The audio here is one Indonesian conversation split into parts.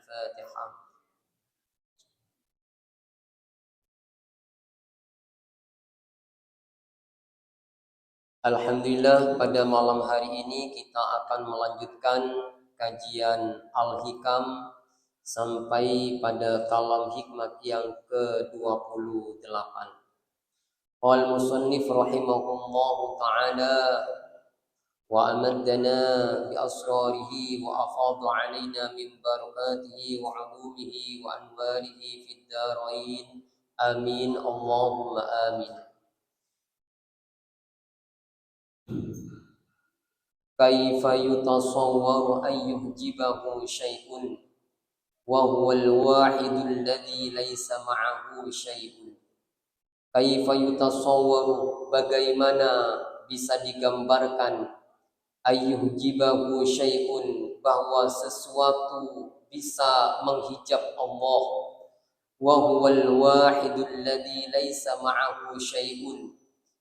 Al-Fatihah. Alhamdulillah, pada malam hari ini kita akan melanjutkan kajian Al-Hikam sampai pada kalam hikmat yang ke-28. Qala musannif rahimahullahu ta'ala wa amaddana bi asrarihi wa afadha alaina min barakatihi wa ulumihi wa anwarihi fid darain. Amin Allahumma amin. Kaifa yutasawwaru an yuhjibahu syai'un wa huwal wahidul ladzi laisa ma'ahu syai'un. Kaifa yutasawwaru, bagaimana bisa digambarkan, ayyuhjibahu syai'un, bahwa sesuatu bisa menghijab Allah, wa huwal wahidul ladzi laisa ma'ahu syai'un,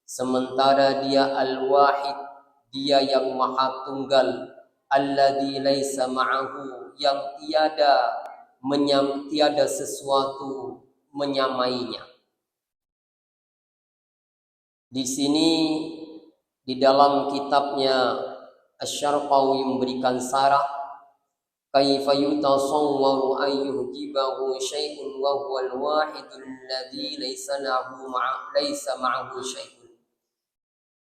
sementara dia al-wahid, dia yang maha tunggal, alladzi laisa ma'ahu, yang tiada sesuatu menyamainya. Di sini di dalam kitabnya Asy-Syarqawi memberikan syarah, kaifa yutasawwaru an yuhjibahu syai'un wa huwal wahidul ladzi laisa ma'ahu syai'un.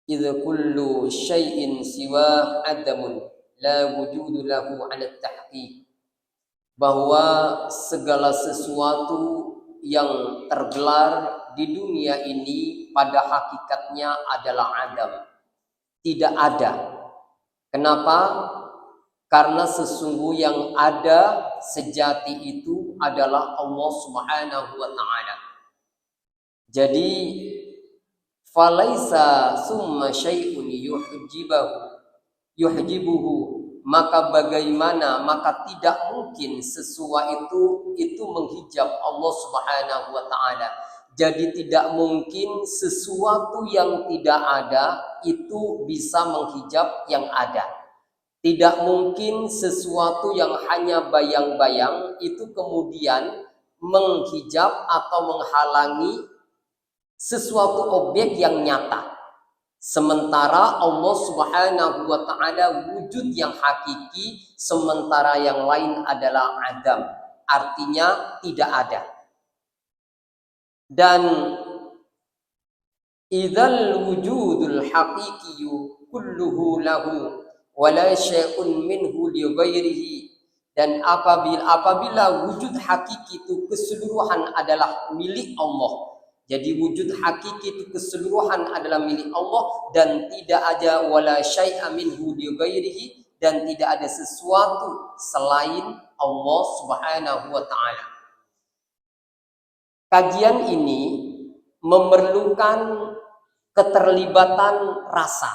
Idza kullu syai'in siwa adamun la wujudu lahu 'ala at-tahqiq, bahwa segala sesuatu yang tergelar di dunia ini pada hakikatnya adalah adam, tidak ada. Kenapa? Karena sesungguh yang ada sejati itu adalah Allah Subhanahu wa ta'ala. Jadi falaisa summa syai'un yuhjibuhu, maka bagaimana, maka tidak mungkin sesuatu itu menghijab Allah Subhanahu wa ta'ala. Jadi tidak mungkin sesuatu yang tidak ada itu bisa menghijab yang ada. Tidak mungkin sesuatu yang hanya bayang-bayang itu kemudian menghijab atau menghalangi sesuatu objek yang nyata. Sementara Allah Subhanahu wa ta'ala wujud yang hakiki, sementara yang lain adalah adam, artinya tidak ada. Dan idzal wujudul haqiqiyyu kulluhu lahu wa la syai'un minhu li ghairihi, dan apabila wujud hakiki itu keseluruhan adalah milik Allah. Jadi wujud hakiki itu keseluruhan adalah milik Allah dan tidak ada wala syai'a minhu li ghairihi, dan tidak ada sesuatu selain Allah Subhanahu wa ta'ala. Kajian ini memerlukan keterlibatan rasa.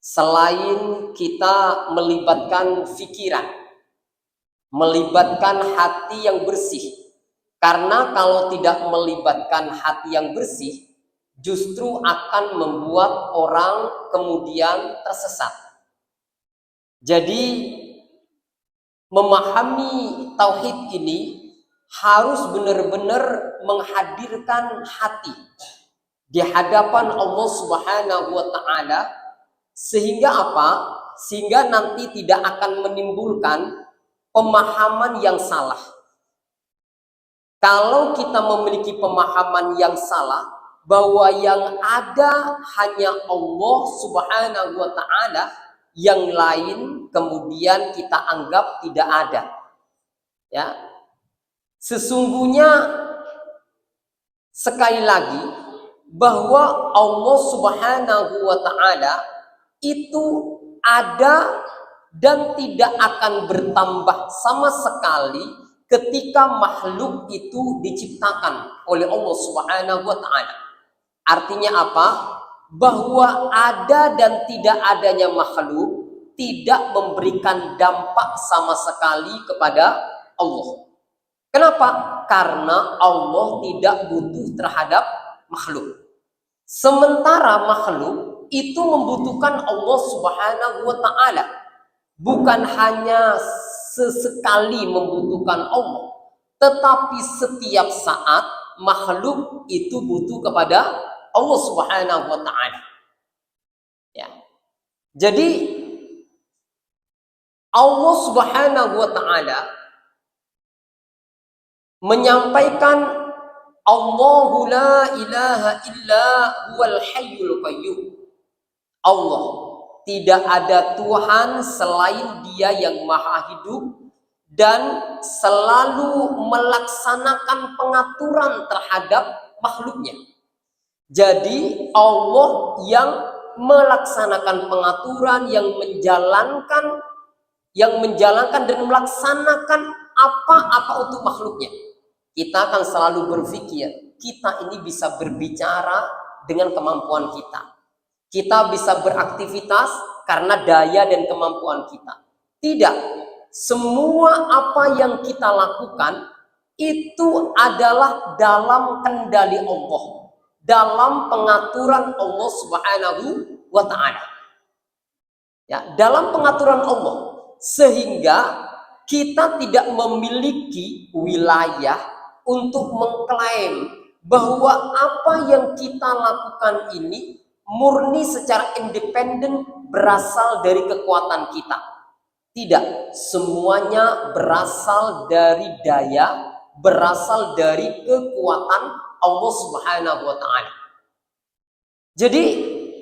Selain kita melibatkan pikiran, melibatkan hati yang bersih. Karena kalau tidak melibatkan hati yang bersih, justru akan membuat orang kemudian tersesat. Jadi memahami tauhid ini harus benar-benar menghadirkan hati di hadapan Allah Subhanahu wa ta'ala. Sehingga apa? Sehingga nanti tidak akan menimbulkan pemahaman yang salah. Kalau kita memiliki pemahaman yang salah bahwa yang ada hanya Allah Subhanahu wa ta'ala, yang lain kemudian kita anggap tidak ada. Ya. Sesungguhnya sekali lagi bahwa Allah Subhanahu wa ta'ala itu ada dan tidak akan bertambah sama sekali ketika makhluk itu diciptakan oleh Allah Subhanahu wa ta'ala. Artinya apa? Bahwa ada dan tidak adanya makhluk tidak memberikan dampak sama sekali kepada Allah. Kenapa? Karena Allah tidak butuh terhadap makhluk. Sementara makhluk itu membutuhkan Allah Subhanahu wa ta'ala. Bukan hanya sesekali membutuhkan Allah, tetapi setiap saat makhluk itu butuh kepada Allah Subhanahu wa taala. Ya. Jadi Allah Subhanahu wa taala menyampaikan Allahu la ilaha illa huwal hayyul qayyum. Allah, tidak ada Tuhan selain Dia yang maha hidup dan selalu melaksanakan pengaturan terhadap makhluknya. Jadi Allah yang melaksanakan pengaturan, yang menjalankan dan melaksanakan apa-apa untuk makhluknya. Kita akan selalu berpikir, kita ini bisa berbicara dengan kemampuan kita. Kita bisa beraktivitas karena daya dan kemampuan kita. Tidak. Semua apa yang kita lakukan itu adalah dalam kendali Allah, dalam pengaturan Allah Subhanahu wa taala. Ya, dalam pengaturan Allah, sehingga kita tidak memiliki wilayah untuk mengklaim bahwa apa yang kita lakukan ini murni secara independen berasal dari kekuatan kita. Tidak, semuanya berasal dari daya, berasal dari kekuatan Allah Subhanahu wa taala. Jadi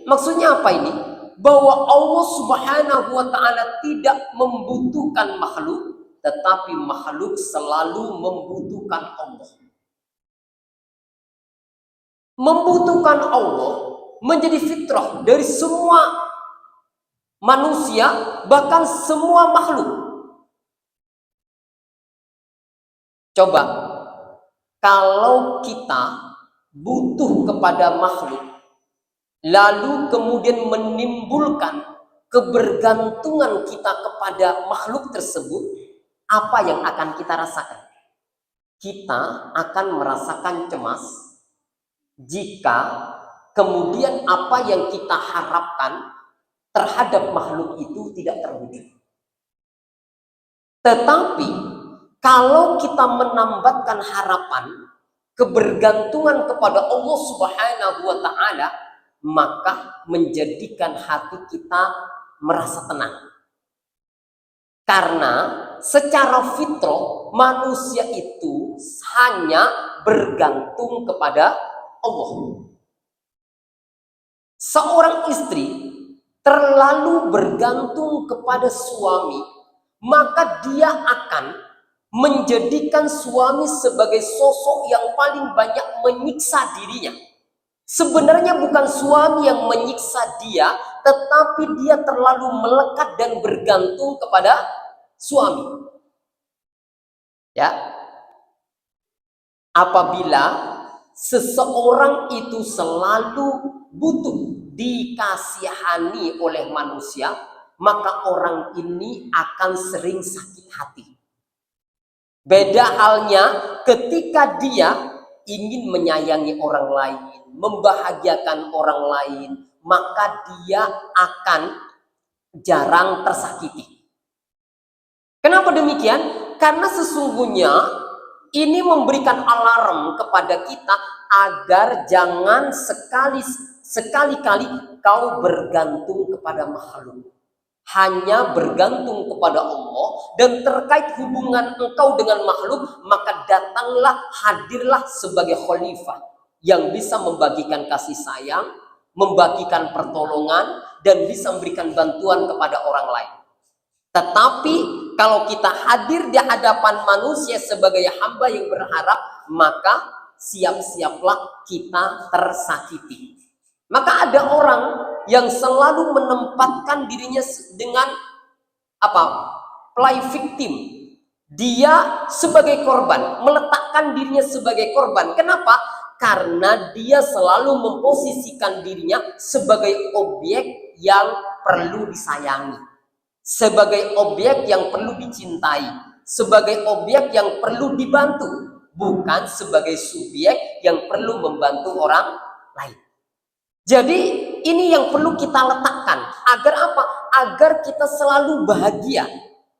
maksudnya apa ini? Bahwa Allah Subhanahu wa taala tidak membutuhkan makhluk, tetapi makhluk selalu membutuhkan Allah. Membutuhkan Allah menjadi fitrah dari semua manusia, bahkan semua makhluk. Coba, kalau kita butuh kepada makhluk, lalu kemudian menimbulkan kebergantungan kita kepada makhluk tersebut, apa yang akan kita rasakan? Kita akan merasakan cemas jika kemudian apa yang kita harapkan terhadap makhluk itu tidak terwujud. Tetapi kalau kita menambatkan harapan, kebergantungan kepada Allah Subhanahu wa taala, maka menjadikan hati kita merasa tenang. Karena secara fitrah manusia itu hanya bergantung kepada Allah. Seorang istri terlalu bergantung kepada suami, maka dia akan menjadikan suami sebagai sosok yang paling banyak menyiksa dirinya. Sebenarnya bukan suami yang menyiksa dia, tetapi dia terlalu melekat dan bergantung kepada suami. Ya. Apabila seseorang itu selalu butuh dikasihani oleh manusia, maka orang ini akan sering sakit hati. Beda halnya ketika dia ingin menyayangi orang lain, membahagiakan orang lain, maka dia akan jarang tersakiti. Kenapa demikian? Karena sesungguhnya ini memberikan alarm kepada kita agar jangan sekali-kali kau bergantung kepada makhluk. Hanya bergantung kepada Allah, dan terkait hubungan engkau dengan makhluk, maka datanglah, hadirlah sebagai khalifah yang bisa membagikan kasih sayang, membagikan pertolongan, dan bisa memberikan bantuan kepada orang lain. Tetapi kalau kita hadir di hadapan manusia sebagai hamba yang berharap, maka siap-siaplah kita tersakiti. Maka ada orang yang selalu menempatkan dirinya dengan play victim. Dia sebagai korban, meletakkan dirinya sebagai korban. Kenapa? Karena dia selalu memposisikan dirinya sebagai objek yang perlu disayangi, sebagai objek yang perlu dicintai, sebagai objek yang perlu dibantu, bukan sebagai subjek yang perlu membantu orang lain. Jadi ini yang perlu kita letakkan. Agar apa? Agar kita selalu bahagia.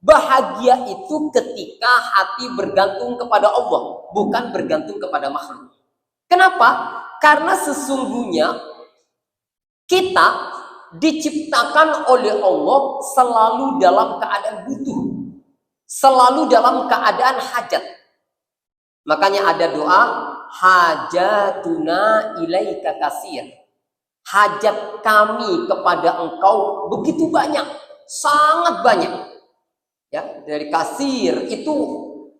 Bahagia itu ketika hati bergantung kepada Allah, bukan bergantung kepada makhluk. Kenapa? Karena sesungguhnya kita diciptakan oleh Allah selalu dalam keadaan butuh, selalu dalam keadaan hajat. Makanya ada doa, hajatuna ilaika kasir. Hajat kami kepada engkau begitu banyak, sangat banyak. Ya, dari kasir itu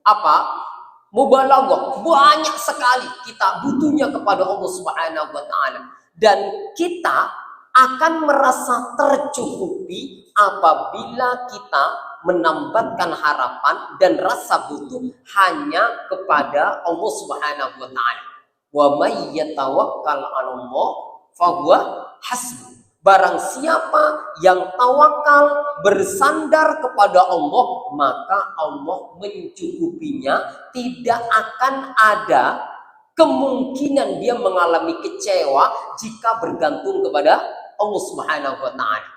apa? Mubalaghah, banyak sekali kita butuhnya kepada Allah Subhanahu wa taala, dan kita akan merasa tercukupi apabila kita menambahkan harapan dan rasa butuh hanya kepada Allah Subhanahu wa taala. Wa may yatawakkal 'ala Allah fahuwa hasbuh. Barang siapa yang tawakal, bersandar kepada Allah, maka Allah mencukupinya. Tidak akan ada kemungkinan dia mengalami kecewa jika bergantung kepada Allah Subhanahu wa taala.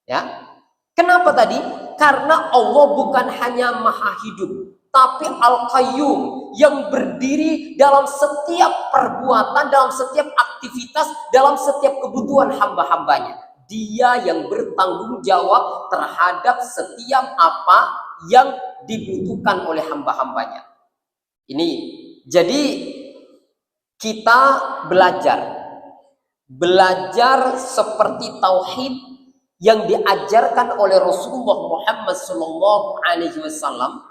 Ya. Kenapa tadi? Karena Allah bukan hanya Maha Hidup, tapi Al-Qayyum, yang berdiri dalam setiap perbuatan, dalam setiap aktivitas, dalam setiap kebutuhan hamba-hambanya. Dia yang bertanggung jawab terhadap setiap apa yang dibutuhkan oleh hamba-hambanya. Ini jadi kita belajar seperti tauhid yang diajarkan oleh Rasulullah Muhammad SAW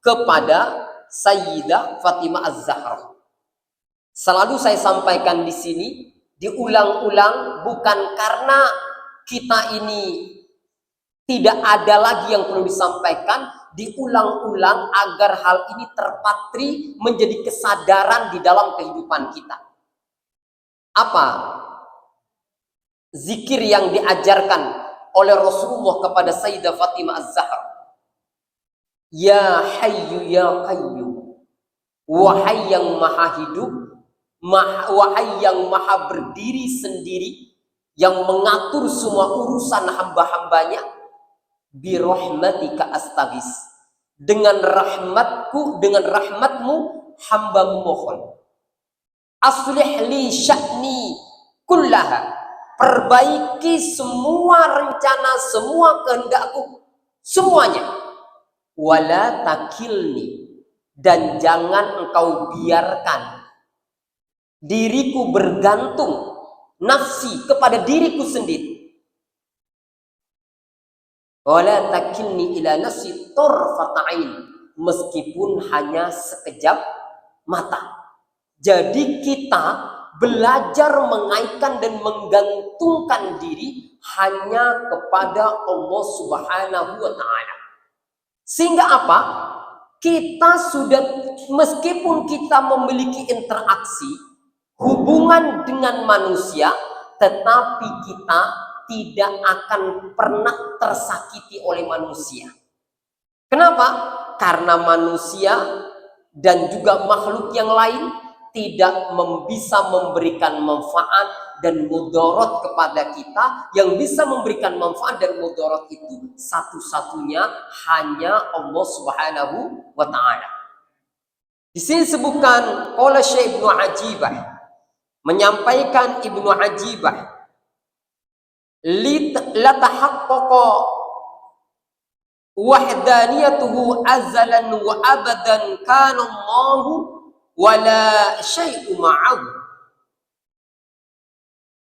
kepada Sayyidah Fatimah Az-Zahra. Selalu saya sampaikan di sini, diulang-ulang, bukan karena kita ini tidak ada lagi yang perlu disampaikan, diulang-ulang agar hal ini terpatri menjadi kesadaran di dalam kehidupan kita. Apa zikir yang diajarkan oleh Rasulullah kepada Sayyidah Fatimah Az-Zahra? Ya Hayyu ya Qayyum, wahai yang maha hidup, wahai yang maha berdiri sendiri, yang mengatur semua urusan hamba-hambanya, bi rahmatika astaghis, dengan rahmatku, dengan rahmatmu hamba memohon. Aslih li sya'ni kullaha, perbaiki semua rencana, semua kehendakku, semuanya. Wala takilni, dan jangan engkau biarkan diriku bergantung nafsi kepada diriku sendiri. Wala takilni ila nafsi tarfata'in, meskipun hanya sekejap mata. Jadi kita belajar mengaitkan dan menggantungkan diri hanya kepada Allah Subhanahu wa taala. Sehingga apa? Kita sudah, meskipun kita memiliki interaksi, hubungan dengan manusia, tetapi kita tidak akan pernah tersakiti oleh manusia. Kenapa? Karena manusia dan juga makhluk yang lain tidak bisa memberikan manfaat dan mudarat kepada kita. Yang bisa memberikan manfaat dan mudarat itu satu-satunya hanya Allah Subhanahu wa taala. Di sini sebutkan oleh Syekh Ibnu Ajibah, menyampaikan Ibnu Ajibah, la tahaqqaqa wahdaniyatuhu azalan wa abadan kana Allahu wala syai'u ma'ahu.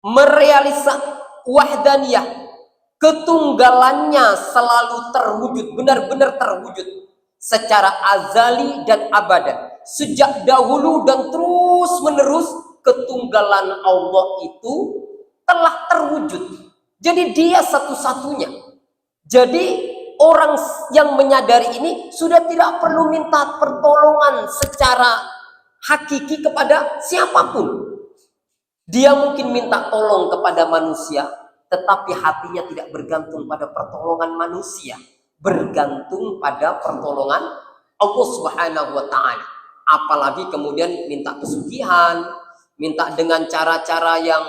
Merealisasi wahdaniyah, ketunggalannya selalu terwujud, benar-benar terwujud secara azali dan abadan, sejak dahulu dan terus menerus ketunggalan Allah itu telah terwujud. Jadi dia satu-satunya. Jadi orang yang menyadari ini sudah tidak perlu minta pertolongan secara hakiki kepada siapapun. Dia mungkin minta tolong kepada manusia, tetapi hatinya tidak bergantung pada pertolongan manusia, bergantung pada pertolongan Allah Subhanahu wa taala. Apalagi kemudian minta pesugihan, minta dengan cara-cara yang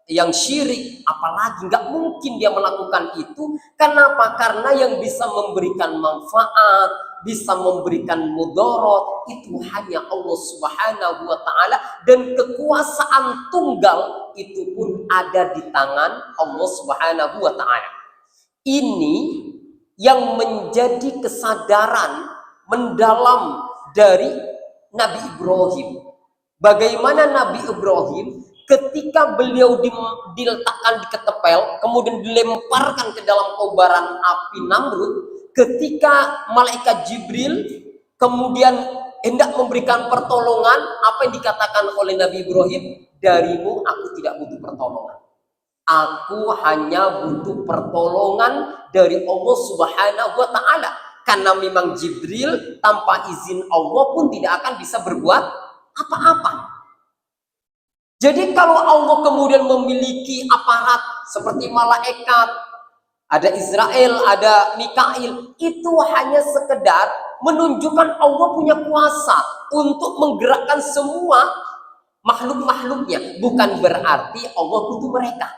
yang syirik, apalagi nggak mungkin dia melakukan itu. Kenapa? Karena yang bisa memberikan manfaat, bisa memberikan mudarat itu hanya Allah Subhanahu wa taala, dan kekuasaan tunggal itu pun ada di tangan Allah Subhanahu wa taala. Ini yang menjadi kesadaran mendalam dari Nabi Ibrahim. Bagaimana Nabi Ibrahim ketika beliau diletakkan di ketepel, kemudian dilemparkan ke dalam kobaran api Namrud, ketika malaikat Jibril kemudian hendak memberikan pertolongan, apa yang dikatakan oleh Nabi Ibrahim? Darimu aku tidak butuh pertolongan. Aku hanya butuh pertolongan dari Allah Subhanahu wa taala. Karena memang Jibril tanpa izin Allah pun tidak akan bisa berbuat apa-apa. Jadi kalau Allah kemudian memiliki aparat seperti malaikat, ada Israel, ada Mikail, itu hanya sekedar menunjukkan Allah punya kuasa untuk menggerakkan semua makhluk-makhluknya. Bukan berarti Allah butuh mereka.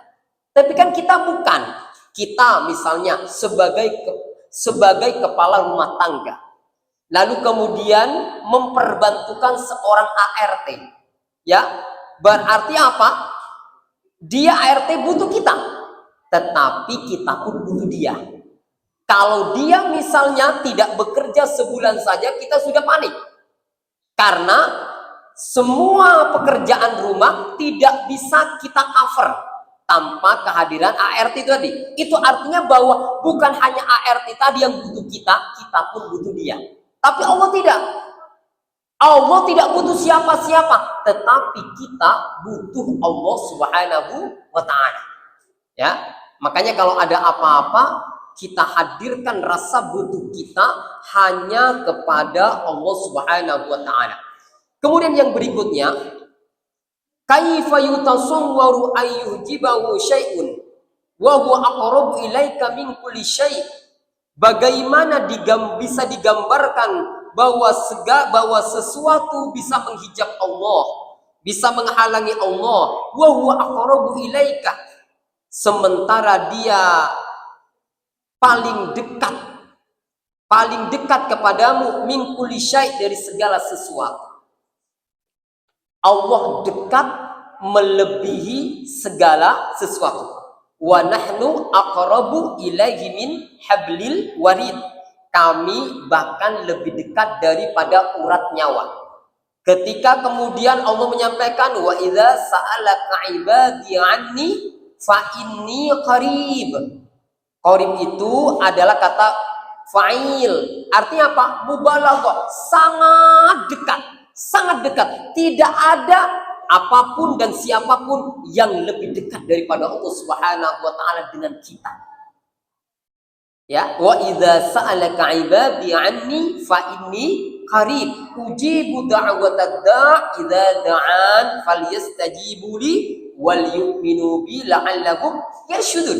Tapi kan kita bukan. Kita misalnya sebagai kepala rumah tangga, lalu kemudian memperbantukan seorang ART, ya, berarti apa? Dia ART butuh kita, tetapi kita pun butuh dia. Kalau dia misalnya tidak bekerja sebulan saja, kita sudah panik, karena semua pekerjaan rumah tidak bisa kita cover tanpa kehadiran ART tadi. Itu artinya bahwa bukan hanya ART tadi yang butuh kita, kita pun butuh dia. Tapi Allah tidak. Allah tidak butuh siapa-siapa, tetapi kita butuh Allah Subhanahu wa taala. Ya, makanya kalau ada apa-apa, kita hadirkan rasa butuh kita hanya kepada Allah Subhanahu wa taala. Kemudian yang berikutnya, kaifa yutasawwaru ayyujibahu syai'un wa huwa aqrabu ilaika min kulli syai'. Bagaimana bisa digambarkan bahwa sesuatu bisa menghijab Allah, bisa menghalangi Allah, wa huwa aqrabu ilaika, sementara dia paling dekat kepadamu, min kulli syai', dari segala sesuatu. Allah dekat melebihi segala sesuatu. Wa nahnu aqrabu ilaihi min hablil warid. Kami bahkan lebih dekat daripada urat nyawa. Ketika kemudian Allah menyampaikan, wa idza sa'alaka ibadi anni fa inni qarib. Qarib itu adalah kata fa'il. Artinya apa? Mubalaghah, sangat dekat. Sangat dekat. Tidak ada apapun dan siapapun yang lebih dekat daripada Allah Subhanahu wa taala dengan kita. Ya, wa idza sa'alaka ibadi anni fa inni qarib ujibu da'watad da' idza da'an falyastajibu li wal yu'minu bi la'allahum yarshudun.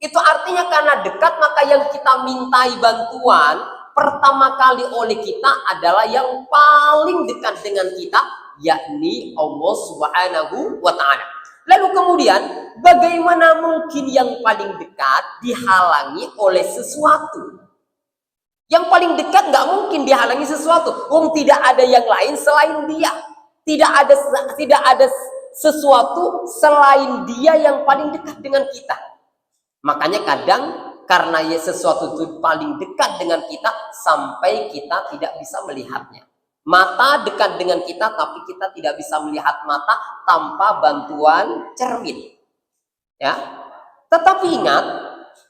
Itu artinya karena dekat, maka yang kita mintai bantuan pertama kali oleh kita adalah yang paling dekat dengan kita, yakni Allah Subhanahu wa ta'ala. Lalu kemudian, bagaimana mungkin yang paling dekat dihalangi oleh sesuatu? Yang paling dekat nggak mungkin dihalangi sesuatu. Tidak ada yang lain selain dia. Tidak ada sesuatu selain dia yang paling dekat dengan kita. Makanya kadang karena sesuatu itu paling dekat dengan kita sampai kita tidak bisa melihatnya. Mata dekat dengan kita, tapi kita tidak bisa melihat mata tanpa bantuan cermin. Ya, tetapi ingat,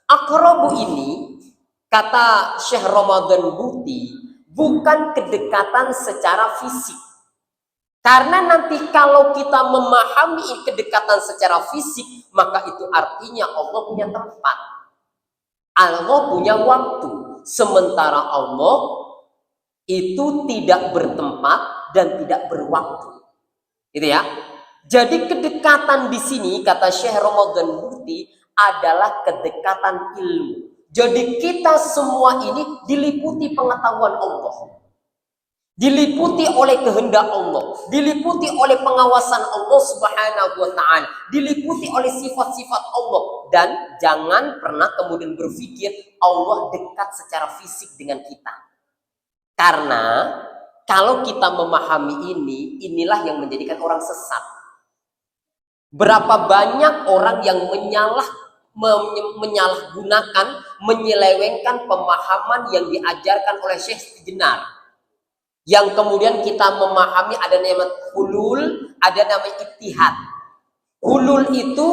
aqrabu ini, kata Syekh Ramadan Bukti, bukan kedekatan secara fisik. Karena nanti kalau kita memahami kedekatan secara fisik, maka itu artinya Allah punya tempat, Allah punya waktu, sementara Allah itu tidak bertempat dan tidak berwaktu, gitu ya. Jadi kedekatan di sini, kata Syekh Ramadan Bukti, adalah kedekatan ilmu. Jadi kita semua ini diliputi pengetahuan Allah. diliputi oleh kehendak Allah, diliputi oleh pengawasan Allah Subhanahu wa taala, diliputi oleh sifat-sifat Allah, dan jangan pernah kemudian berpikir Allah dekat secara fisik dengan kita. Karena kalau kita memahami ini, inilah yang menjadikan orang sesat. Berapa banyak orang yang menyalahgunakan, menyelewengkan pemahaman yang diajarkan oleh Syekh Jenar. Yang kemudian kita memahami ada nama hulul, ada nama ittihad. Hulul itu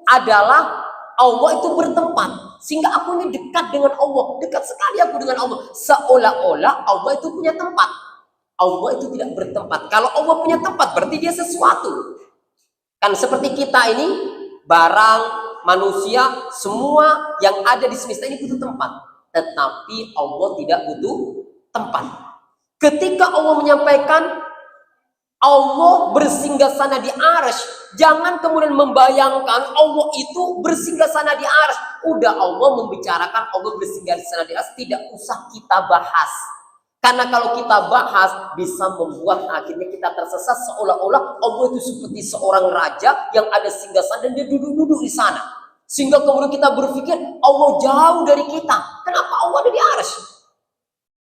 adalah Allah itu bertempat, sehingga aku ini dekat dengan Allah, dekat sekali aku dengan Allah, seolah-olah Allah itu punya tempat. Allah itu tidak bertempat. Kalau Allah punya tempat berarti dia sesuatu. Kan seperti kita ini, barang, manusia, semua yang ada di semesta ini butuh tempat. Tetapi Allah tidak butuh tempat. Ketika Allah menyampaikan Allah bersinggasana di arsy, jangan kemudian membayangkan Allah itu bersinggasana di arsy. Udah Allah membicarakan Allah bersinggasana di arsy, tidak usah kita bahas. Karena kalau kita bahas bisa membuat akhirnya kita tersesat, seolah-olah Allah itu seperti seorang raja yang ada singgasana dan dia duduk-duduk di sana. Sehingga kemudian kita berpikir Allah jauh dari kita. Kenapa Allah ada di arsy?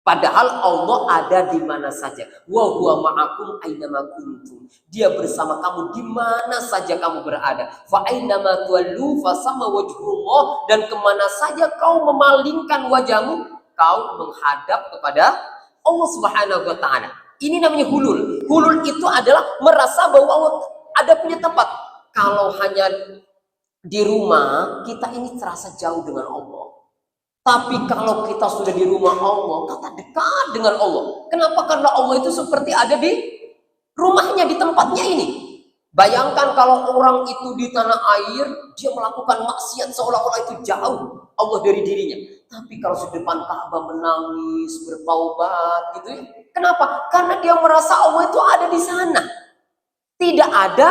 Padahal Allah ada di mana saja. Wa huwa ma'akum ainama kuntum. Dia bersama kamu di mana saja kamu berada. Fa ainama tuwallu fa sama wajhullah, dan kemana saja kau memalingkan wajahmu, kau menghadap kepada Allah Subhanahu wa taala. Ini namanya hulul. Hulul itu adalah merasa bahwa Allah ada punya tempat. Kalau hanya di rumah, kita ini terasa jauh dengan Allah. Tapi kalau kita sudah di rumah Allah, kita dekat dengan Allah. Kenapa? Karena Allah itu seperti ada di rumahnya, di tempatnya ini. Bayangkan kalau orang itu di tanah air, dia melakukan maksiat seolah-olah itu jauh Allah dari dirinya. Tapi kalau di depan Ka'bah menangis, bertaubat gitu ya. Kenapa? Karena dia merasa Allah itu ada di sana. Tidak ada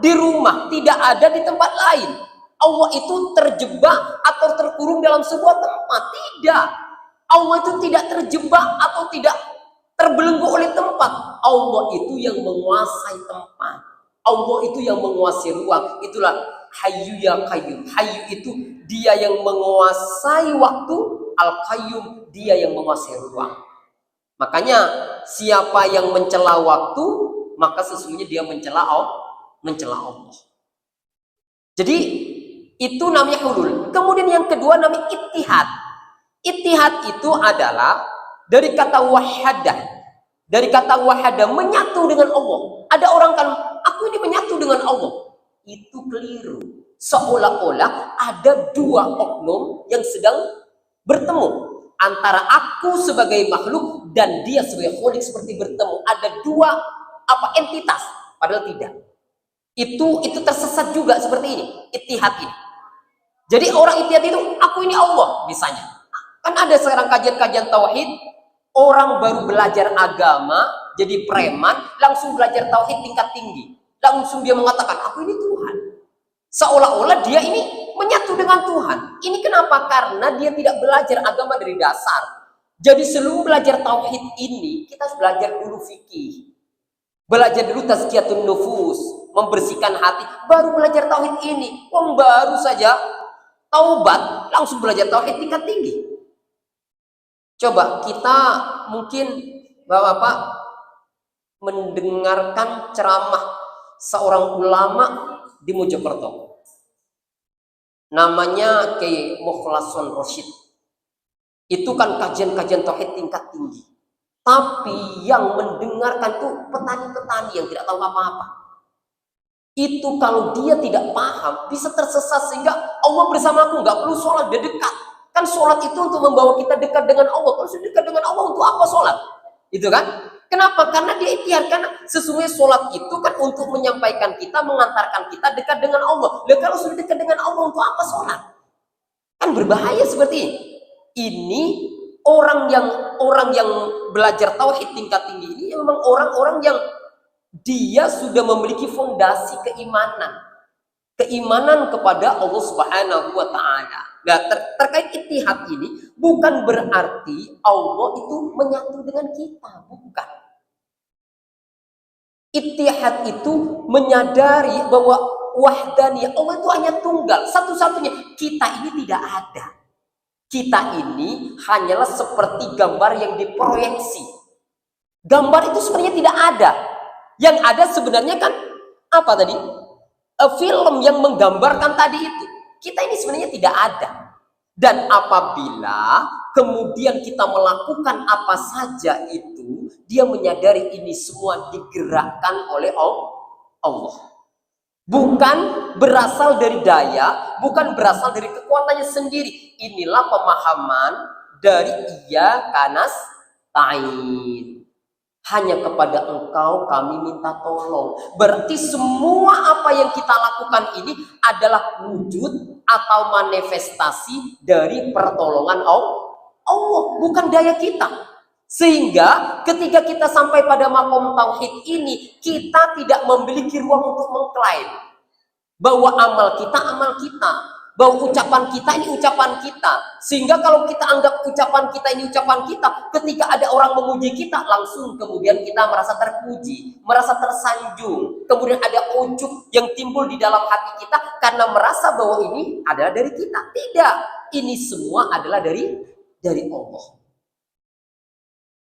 di rumah, tidak ada di tempat lain. Allah itu terjebak atau terkurung dalam sebuah tempat. Tidak. Allah itu tidak terjebak atau tidak terbelenggu oleh tempat. Allah itu yang menguasai tempat. Allah itu yang menguasai ruang. Itulah Hayyu ya Qayyum. Hayyu itu dia yang menguasai waktu. Al-Qayyum dia yang menguasai ruang. Makanya siapa yang mencela waktu, maka sesungguhnya dia mencela Allah. Jadi itu namanya hulul. Kemudian yang kedua namanya ittihad. Ittihad itu adalah dari kata wahadah. Dari kata wahadah, menyatu dengan Allah. Ada orang kan, aku ini menyatu dengan Allah. Itu keliru. Seolah-olah ada dua oknum yang sedang bertemu. Antara aku sebagai makhluk dan dia sebagai khalik seperti bertemu. Ada dua entitas. Padahal tidak. Itu tersesat juga seperti ini. Ittihad ini. Jadi orang ittihad itu, aku ini Allah misalnya. Kan ada sekarang kajian-kajian tauhid, orang baru belajar agama, jadi preman, langsung belajar tauhid tingkat tinggi. Langsung dia mengatakan, aku ini Tuhan. Seolah-olah dia ini menyatu dengan Tuhan. Ini kenapa? Karena dia tidak belajar agama dari dasar. Jadi sebelum belajar tauhid ini, kita harus belajar dulu fikih. Belajar dulu tazkiyatun nufus, membersihkan hati, baru belajar tauhid ini. Baru saja taubat, langsung belajar tauhid tingkat tinggi. Coba kita mungkin Bapak-bapak mendengarkan ceramah seorang ulama di Mojokerto. Namanya Kiai Mukhlason Rosyid. Itu kan kajian-kajian tauhid tingkat tinggi. Tapi yang mendengarkan tuh petani-petani yang tidak tahu apa-apa. Itu kalau dia tidak paham bisa tersesat sehingga Allah bersama aku, nggak perlu sholat, dia dekat. Kan sholat itu untuk membawa kita dekat dengan Allah. Kalau sudah dekat dengan Allah, untuk apa sholat? Itu kan? Kenapa? Karena dia ikhtiar. Karena sesungguhnya sholat itu kan untuk menyampaikan kita, mengantarkan kita dekat dengan Allah. Dan kalau sudah dekat dengan Allah, untuk apa sholat? Kan berbahaya seperti ini. Ini orang yang belajar tauhid tingkat tinggi ini memang orang-orang yang dia sudah memiliki fondasi keimanan kepada Allah Subhanahu wa taala. Nah, terkait ittihad ini bukan berarti Allah itu menyatu dengan kita, bukan. Ittihad itu menyadari bahwa wahdaniyah Allah itu hanya tunggal, satu-satunya. Kita ini tidak ada. Kita ini hanyalah seperti gambar yang diproyeksi. Gambar itu sebenarnya tidak ada. Yang ada sebenarnya kan apa tadi? Film yang menggambarkan tadi itu. Kita ini sebenarnya tidak ada. Dan apabila kemudian kita melakukan apa saja itu, dia menyadari ini semua digerakkan oleh Allah. Bukan berasal dari daya, bukan berasal dari kekuatannya sendiri. Inilah pemahaman dari Iyyaka nasta'in. Hanya kepada Engkau kami minta tolong. Berarti semua apa yang kita lakukan ini adalah wujud atau manifestasi dari pertolongan Allah, bukan daya kita. Sehingga ketika kita sampai pada makom tauhid ini, kita tidak memiliki ruang untuk mengklaim bahwa amal kita, bahwa ucapan kita ini ucapan kita. Sehingga kalau kita anggap ucapan kita ini ucapan kita, ketika ada orang memuji kita, langsung kemudian kita merasa terpuji, merasa tersanjung. Kemudian ada ujub yang timbul di dalam hati kita karena merasa bahwa ini adalah dari kita. Tidak, ini semua adalah dari Allah.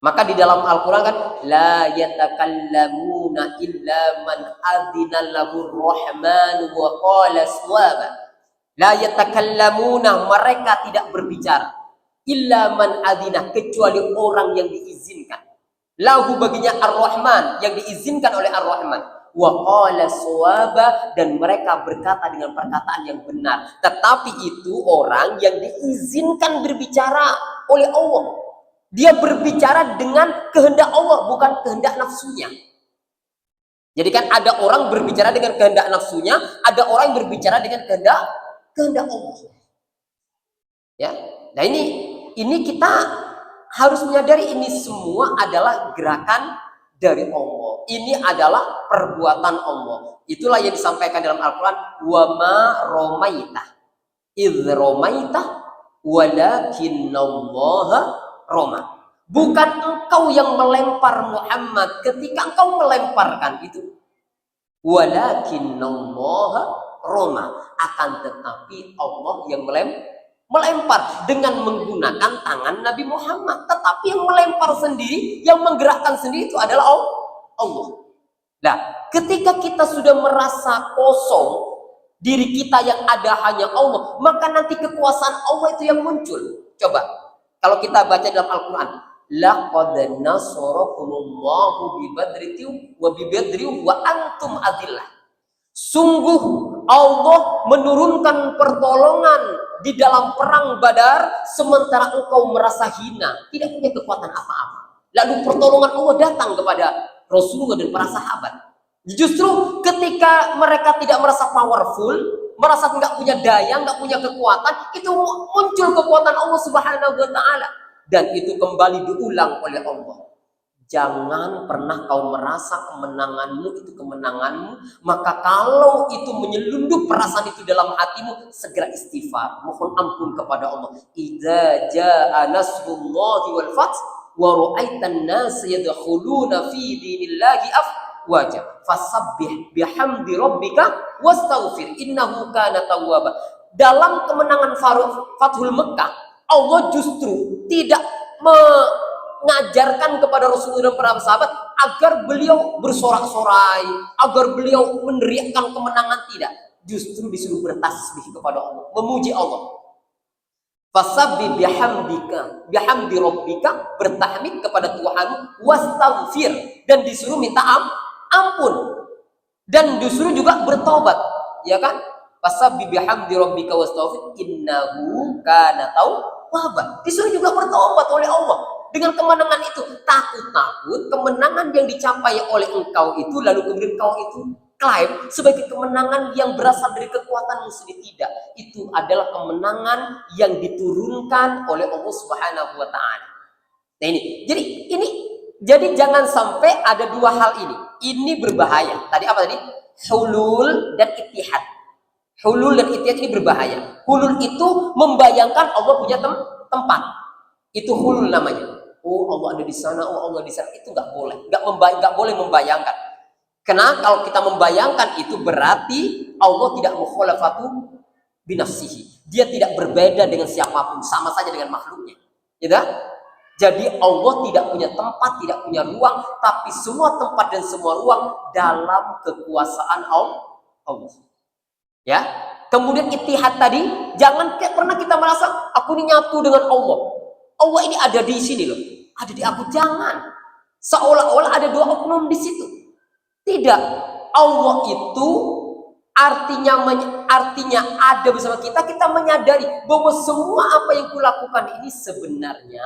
Maka di dalam Al-Quran kan, la yatakallamuna illa man adina lahu rahmanu wa qala swaba. La yatakallamuna, mereka tidak berbicara. Illa man adina, kecuali orang yang diizinkan. Lahu baginya Ar-Rahman, yang diizinkan oleh Ar-Rahman. Wa qala swaba, dan mereka berkata dengan perkataan yang benar. Tetapi itu orang yang diizinkan berbicara oleh Allah. Dia berbicara dengan kehendak Allah, bukan kehendak nafsunya. Jadi kan ada orang berbicara dengan kehendak nafsunya, ada orang yang berbicara dengan kehendak Allah. Ya. Nah ini kita harus menyadari ini semua adalah gerakan dari Allah. Ini adalah perbuatan Allah. Itulah yang disampaikan dalam Al-Quran, wa ma romaita idh romaita walakinnallaha Roma. Bukan engkau yang melempar Muhammad ketika engkau melemparkan itu. Walakinnallaha Roma. Akan tetapi Allah yang melempar dengan menggunakan tangan Nabi Muhammad. Tetapi yang melempar sendiri, yang menggerakkan sendiri itu adalah Allah. Nah, ketika kita sudah merasa kosong, diri kita yang ada hanya Allah, maka nanti kekuasaan Allah itu yang muncul. Coba kalau kita baca dalam Al-Quran, laqad nasarakumullahu bibadri wa antum adillah. Sungguh Allah menurunkan pertolongan di dalam perang Badar sementara engkau merasa hina, tidak punya kekuatan apa-apa. Lalu pertolongan Allah datang kepada Rasulullah dan para sahabat. Justru ketika mereka tidak merasa powerful, merasa nggak punya daya, nggak punya kekuatan, itu muncul kekuatan Allah Subhanahu wa Ta'ala, dan itu kembali diulang oleh Allah. Jangan pernah kau merasa kemenanganmu itu kemenanganmu, maka kalau itu menyelundup perasaan itu dalam hatimu, segera istighfar, mohon ampun kepada Allah. Idza jaa nasrullahi wal fath wa ra'aitan nas yadkhuluna fi dinillahi wajah fasabbih bihamdi rabbika wastaghfir innahu kana tawwaba. Dalam kemenangan Fathul Mekah, Allah justru tidak mengajarkan kepada Rasulullah dan para sahabat agar beliau bersorak-sorai, agar beliau meneriakkan kemenangan, tidak. Justru disuruh bertasbih kepada Allah, memuji Allah. Fasabbih bihamdi rabbika, bertahmid kepada Tuhanmu, wastaghfir, dan disuruh minta ampun, dan disuruh juga bertobat, ya kan? Fasabbih bihamdi rabbika wastaghfir innahu kana tawwaba. Disuruh juga bertobat oleh Allah dengan kemenangan itu. Takut kemenangan yang dicapai oleh engkau itu lalu kemudian engkau itu klaim sebagai kemenangan yang berasal dari kekuatanmu sendiri. Tidak, itu adalah kemenangan yang diturunkan oleh Allah Subhanahu wa Ta'ala. Nah jadi jangan sampai ada dua hal ini. Ini berbahaya. Tadi apa tadi? Hulul dan ittihad. Hulul dan ittihad ini berbahaya. Hulul itu membayangkan Allah punya tempat. Itu hulul namanya. Oh, Allah ada di sana, oh Allah di sana. Itu nggak boleh. Nggak boleh membayangkan. Karena kalau kita membayangkan itu berarti Allah tidak mukhalafatu binafsihi. Dia tidak berbeda dengan siapapun, sama saja dengan makhluknya. Ya, jadi Allah tidak punya tempat, tidak punya ruang, tapi semua tempat dan semua ruang dalam kekuasaan Allah. Ya. Kemudian ittihad tadi, jangan pernah kita merasa aku ini nyatu dengan Allah. Allah ini ada di sini loh, ada di aku, jangan. Seolah-olah ada dua oknum di situ. Tidak. Allah itu artinya ada bersama kita. Kita menyadari bahwa semua apa yang kulakukan ini sebenarnya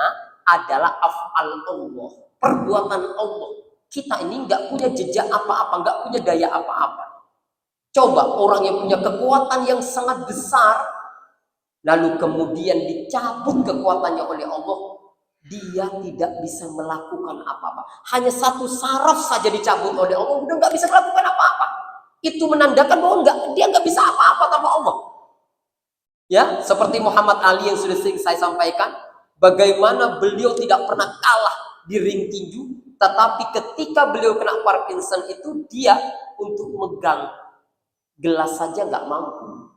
adalah af'al Allah, perbuatan Allah. Kita ini nggak punya jejak apa-apa, nggak punya daya apa-apa. Coba orang yang punya kekuatan yang sangat besar, lalu kemudian dicabut kekuatannya oleh Allah, dia tidak bisa melakukan apa-apa. Hanya satu saraf saja dicabut oleh Allah, udah nggak bisa melakukan apa-apa. Itu menandakan bahwa dia nggak bisa apa-apa tanpa Allah. Ya, seperti Muhammad Ali yang sudah sering saya sampaikan, bagaimana beliau tidak pernah kalah di ring tinju, tetapi ketika beliau kena Parkinson itu dia untuk megang gelas saja nggak mampu.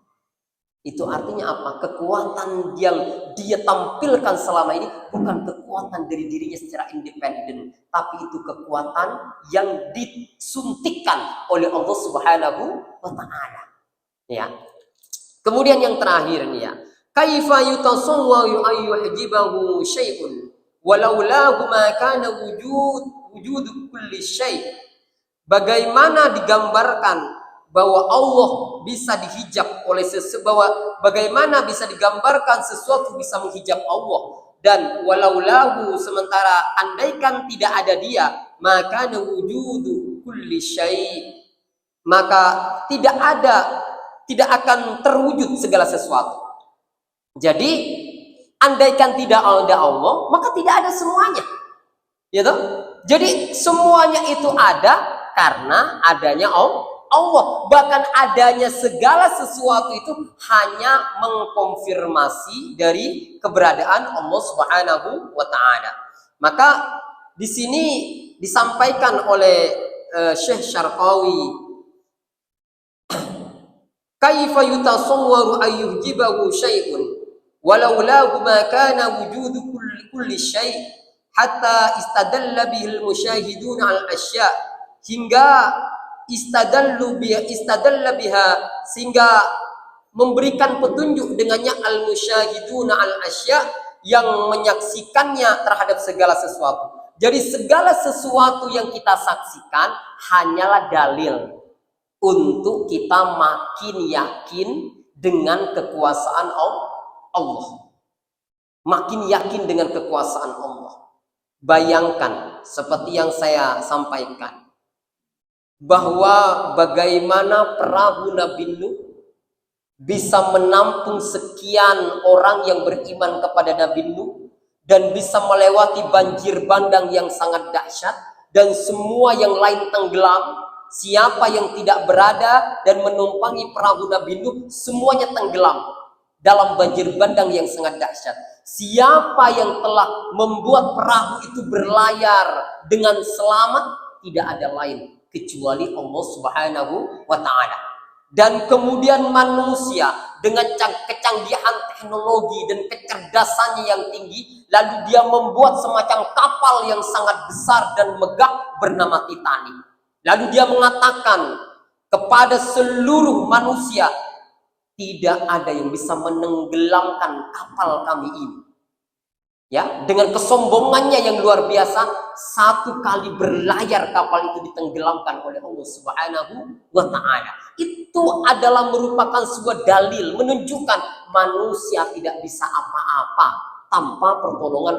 Itu artinya apa? Kekuatan yang dia tampilkan selama ini bukan kekuatan dari dirinya secara independen, tapi itu kekuatan yang disuntikkan oleh Allah Subhanahu wa Ta'ala. Ya. Kemudian yang terakhir nih ya, kaifa yutasawwaru ayyuhjibahu syai'un walaulahu ma kana wujud kulli syai'. Bagaimana digambarkan bahwa Allah bisa dihijab oleh bagaimana bisa digambarkan sesuatu bisa menghijab Allah, dan walaulahu, sementara andaikan tidak ada dia, maka wujudu kulli syai', maka tidak akan terwujud segala sesuatu. Jadi andaikan tidak ada Allah, maka tidak ada semuanya. Gitu? Jadi semuanya itu ada karena adanya Allah. Bahkan adanya segala sesuatu itu hanya mengkonfirmasi dari keberadaan Allah Subhanahu wa Ta'ala. Maka di sini disampaikan oleh Syekh Syarqawi, kaifa yutasawwaru ayyuhjibahu syai'un walaulahu ma kana wujudu kulli syai' hatta istadalla bihil musyahidun al-asya', hingga istadalla biha, sehingga memberikan petunjuk dengannya al-musyahiduna al-asya', yang menyaksikannya terhadap segala sesuatu. Jadi segala sesuatu yang kita saksikan hanyalah dalil untuk kita makin yakin dengan kekuasaan Allah. Makin yakin dengan kekuasaan Allah. Bayangkan seperti yang saya sampaikan, bahwa bagaimana perahu Nabi Nuh bisa menampung sekian orang yang beriman kepada Nabi Nuh dan bisa melewati banjir bandang yang sangat dahsyat dan semua yang lain tenggelam. Siapa yang tidak berada dan menumpangi perahu Nabi Nuh semuanya tenggelam dalam banjir bandang yang sangat dahsyat. Siapa yang telah membuat perahu itu berlayar dengan selamat? Tidak ada lain kecuali Allah Subhanahu wa Ta'ala. Dan kemudian manusia dengan kecanggihan teknologi dan kecerdasannya yang tinggi, lalu dia membuat semacam kapal yang sangat besar dan megah bernama Titanic. Lalu dia mengatakan kepada seluruh manusia, tidak ada yang bisa menenggelamkan kapal kami ini. Ya, dengan kesombongannya yang luar biasa, satu kali berlayar kapal itu ditenggelamkan oleh Allah Subhanahu wa Ta'ala. Itu adalah merupakan sebuah dalil menunjukkan manusia tidak bisa apa-apa tanpa pertolongan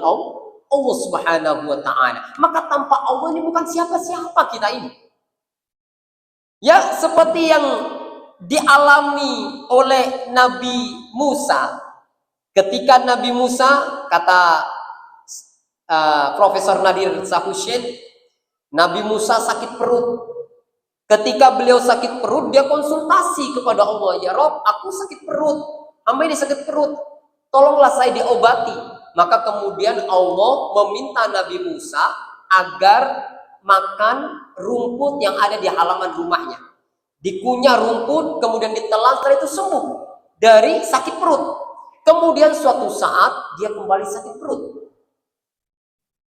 Allah Subhanahu wa Ta'ala. Maka tanpa Allah ini bukan siapa-siapa kita ini. Ya, seperti yang dialami oleh Nabi Musa. Ketika Nabi Musa, kata Profesor Nadir Sahushin, Nabi Musa sakit perut. Ketika beliau sakit perut, dia konsultasi kepada Allah, ya Rob, aku sakit perut, hamba ini sakit perut, tolonglah saya diobati. Maka kemudian Allah meminta Nabi Musa agar makan rumput yang ada di halaman rumahnya. Dikunyah rumput, kemudian ditelan, setelah itu sembuh dari sakit perut. Kemudian suatu saat dia kembali sakit perut.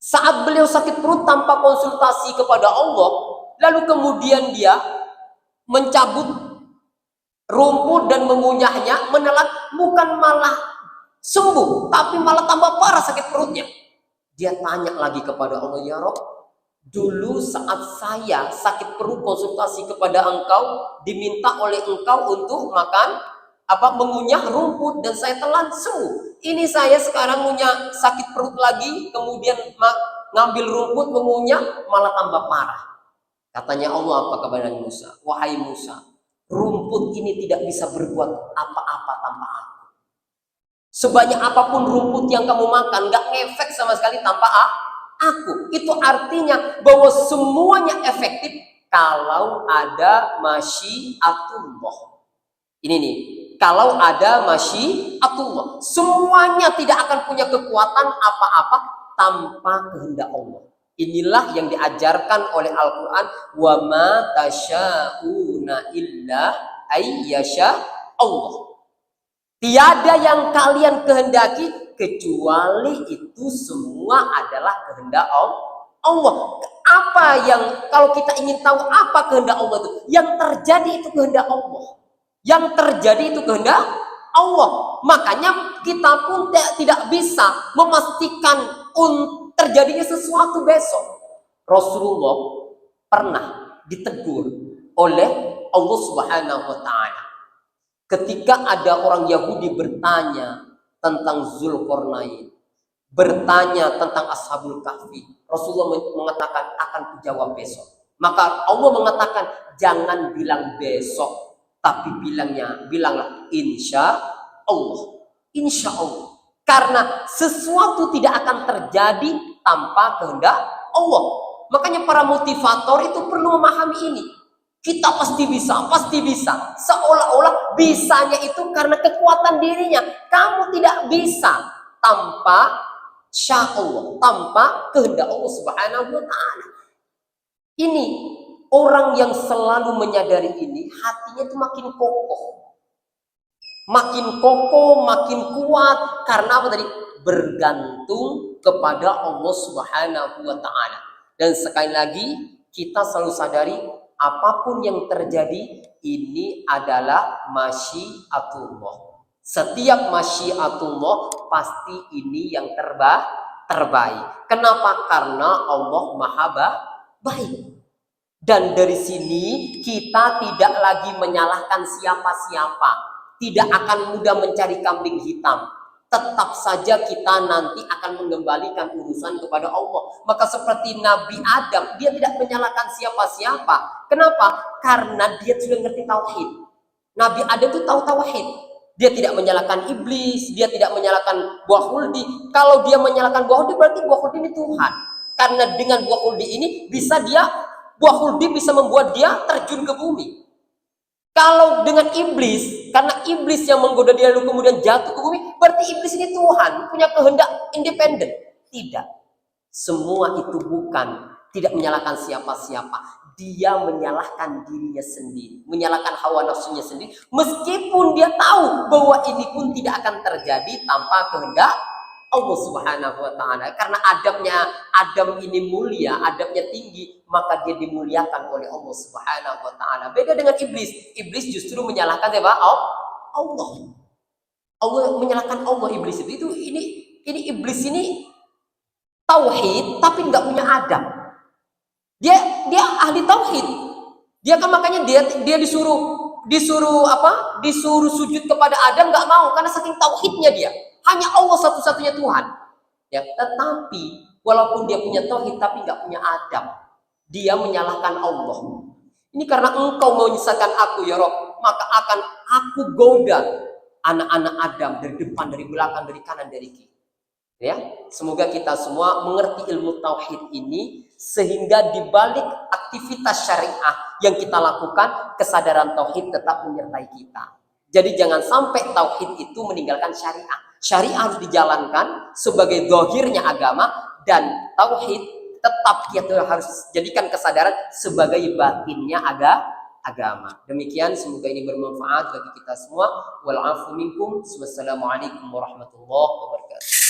Saat beliau sakit perut tanpa konsultasi kepada Allah, lalu kemudian dia mencabut rumput dan mengunyahnya, menelan, bukan malah sembuh, tapi malah tambah parah sakit perutnya. Dia tanya lagi kepada Allah, ya Rob, dulu saat saya sakit perut konsultasi kepada engkau, diminta oleh engkau untuk makan mengunyah rumput dan saya telan sembuh. Ini saya sekarang ngunyah sakit perut lagi, kemudian ngambil rumput mengunyah malah tambah parah. Katanya Allah apa kepada Musa? Wahai Musa, rumput ini tidak bisa berbuat apa-apa tanpa aku. Sebanyak apapun rumput yang kamu makan, gak ngefek sama sekali tanpa aku. Itu artinya bahwa semuanya efektif kalau ada masyiatullah. Ini nih, kalau ada masyiatullah, semuanya tidak akan punya kekuatan apa-apa tanpa kehendak Allah. Inilah yang diajarkan oleh Al-Quran. Wa ma tasya'una illa ayyasha Allah. Tiada yang kalian kehendaki kecuali itu semua adalah kehendak Allah. Apa yang, kalau kita ingin tahu apa kehendak Allah itu, yang terjadi itu kehendak Allah. Yang terjadi itu kehendak Allah. Makanya kita pun tidak bisa memastikan terjadinya sesuatu besok. Rasulullah pernah ditegur oleh Allah Subhanahu wa Ta'ala. Ketika ada orang Yahudi bertanya tentang Zulkarnain, bertanya tentang Ashabul Kahfi, Rasulullah mengatakan akan dijawab besok. Maka Allah mengatakan jangan bilang besok, tapi bilanglah insya Allah. Insya Allah. Karena sesuatu tidak akan terjadi tanpa kehendak Allah. Makanya para motivator itu perlu memahami ini. Kita pasti bisa, pasti bisa. Seolah-olah bisanya itu karena kekuatan dirinya. Kamu tidak bisa tanpa sya Allah, tanpa kehendak Allah Subhanahu wa Ta'ala. Ini orang yang selalu menyadari ini, hatinya itu makin kokoh. Makin kokoh, makin kuat. Karena apa tadi? Bergantung kepada Allah Subhanahu wa Ta'ala. Dan sekali lagi, kita selalu sadari apapun yang terjadi ini adalah masyiatullah. Setiap masyiatullah pasti ini yang terbaik. Kenapa? Karena Allah Maha baik. Dan dari sini kita tidak lagi menyalahkan siapa-siapa. Tidak akan mudah mencari kambing hitam. Tetap saja kita nanti akan mengembalikan urusan kepada Allah. Maka seperti Nabi Adam, dia tidak menyalahkan siapa-siapa. Kenapa? Karena dia sudah ngerti tauhid. Nabi Adam itu tahu tauhid. Dia tidak menyalahkan iblis, dia tidak menyalahkan buah khuldi. Kalau dia menyalahkan buah khuldi, berarti buah khuldi ini Tuhan. Karena dengan buah khuldi ini buah khuldi bisa membuat dia terjun ke bumi. Kalau dengan iblis, karena iblis yang menggoda dia lalu kemudian jatuh ke bumi, berarti iblis ini Tuhan, punya kehendak independen. Tidak. Semua itu bukan, tidak menyalahkan siapa-siapa. Dia menyalahkan dirinya sendiri, menyalahkan hawa nafsunya sendiri, meskipun dia tahu bahwa ini pun tidak akan terjadi tanpa kehendak Allah Subhanahu wa Ta'ala. Karena Adam ini mulia, adabnya tinggi, maka dia dimuliakan oleh Allah Subhanahu wa Ta'ala. Beda dengan iblis. Iblis justru menyalahkan siapa? Allah. Allah menyalahkan Allah. Iblis itu ini iblis ini tauhid tapi nggak punya adab. Dia ahli tauhid. Dia kan makanya dia disuruh sujud kepada Adam, nggak mau karena saking tauhidnya dia. Hanya Allah satu-satunya Tuhan. Ya, tetapi walaupun dia punya tauhid tapi nggak punya adab, dia menyalahkan Allah. Ini karena engkau menyisakan aku ya Rob, maka akan aku goda anak-anak Adam dari depan, dari belakang, dari kanan, dari kiri. Ya, semoga kita semua mengerti ilmu tauhid ini sehingga di balik aktivitas syariah yang kita lakukan, kesadaran tauhid tetap menyertai kita. Jadi jangan sampai tauhid itu meninggalkan syariah. Syariah harus dijalankan sebagai zahirnya agama, dan tauhid tetap kita harus jadikan kesadaran sebagai batinnya agama. Demikian, semoga ini bermanfaat bagi kita semua. Wal afu minkum. Wassalamualaikum warahmatullahi wabarakatuh.